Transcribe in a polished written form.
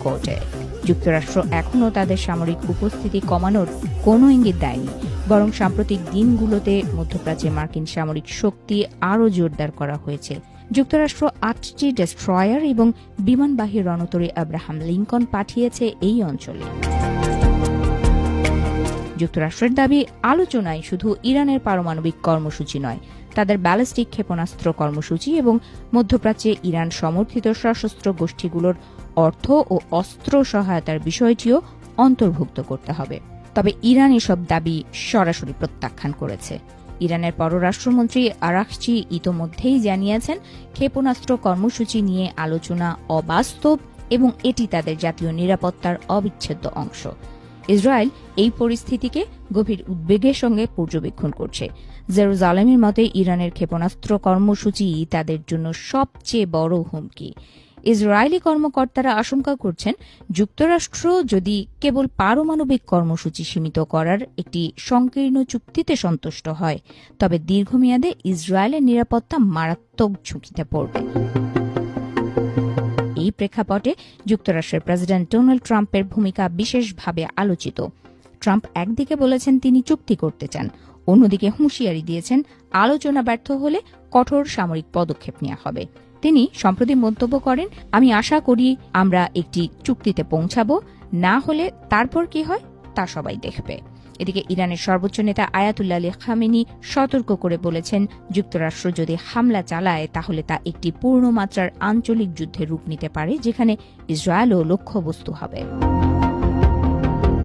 কোর্টে। যুক্তরাষ্ট্র এখনও তাদের সামরিক উপস্থিতি কমানোর কোনো ইঙ্গিত দেয়নি, বরং সাম্প্রতিক দিনগুলোতে মধ্যপ্রাচ্যে মার্কিন সামরিক শক্তি আরও জোরদার করা হয়েছে। যুক্তরাষ্ট্র 8টি ডেস্ট্রয়ার এবং বিমানবাহী রণতরী আব্রাহাম লিঙ্কন পাঠিয়েছে এই অঞ্চলে। যুক্তরাষ্ট্রের দাবি, আলোচনায় শুধু ইরানের পারমাণবিক কর্মসূচি নয়, তাদের ব্যালিস্টিক ক্ষেপণাস্ত্র কর্মসূচি এবং মধ্যপ্রাচ্যে ইরান সমর্থিত সশস্ত্র গোষ্ঠীগুলোর অর্থ ও অস্ত্র সহায়তার বিষয়টিও অন্তর্ভুক্ত করতে হবে। তবে ইরান এসব দাবি সরাসরি প্রত্যাখ্যান করেছে। ইরানের পররাষ্ট্রমন্ত্রী আরাকচি ইতোমধ্যেই জানিয়েছেন, ক্ষেপণাস্ত্র কর্মসূচি নিয়ে আলোচনা অবাস্তব এবং এটি তাদের জাতীয় নিরাপত্তার অবিচ্ছেদ্য অংশ। ইসরায়েল এই পরিস্থিতিকে গভীর উদ্বেগের সঙ্গে পর্যবেক্ষণ করছে। জেরুজালেমের মতে ইরানের ক্ষেপণাস্ত্র কর্মসূচি তাদের জন্য সবচেয়ে বড় হুমকি। ইসরায়েলি কর্মকর্তারা আশঙ্কা করছেন, যুক্তরাষ্ট্র যদি কেবল পারমাণবিক কর্মসূচি সীমিত করার একটি সংকীর্ণ চুক্তিতে সন্তুষ্ট হয়, তবে দীর্ঘমেয়াদে ইসরায়েলের নিরাপত্তা মারাত্মক ঝুঁকিতে পড়বে। এই প্রেক্ষাপটে যুক্তরাষ্ট্রের প্রেসিডেন্ট ডোনাল্ড ট্রাম্পের ভূমিকা বিশেষভাবে আলোচিত। ট্রাম্প একদিকে বলেছেন তিনি চুক্তি করতে চান, অন্যদিকে হুঁশিয়ারি দিয়েছেন আলোচনা ব্যর্থ হলে কঠোর সামরিক পদক্ষেপ নেওয়া হবে। তিনি সম্প্রতি মন্তব্য করেন, আমি আশা করি আমরা একটি চুক্তিতে পৌঁছাব, না হলে তারপর কি হয় তা সবাই দেখবে। এদিকে ইরানের সর্বোচ্চ নেতা আয়াতুল্লাহ আলী খামেনি সতর্ক করে বলেছেন, যুক্তরাষ্ট্র যদি হামলা চালায় তাহলে তা একটি পূর্ণমাত্রার আঞ্চলিক যুদ্ধের রূপ নিতে পারে, যেখানে ইসরায়েলও লক্ষ্যবস্তু হবে।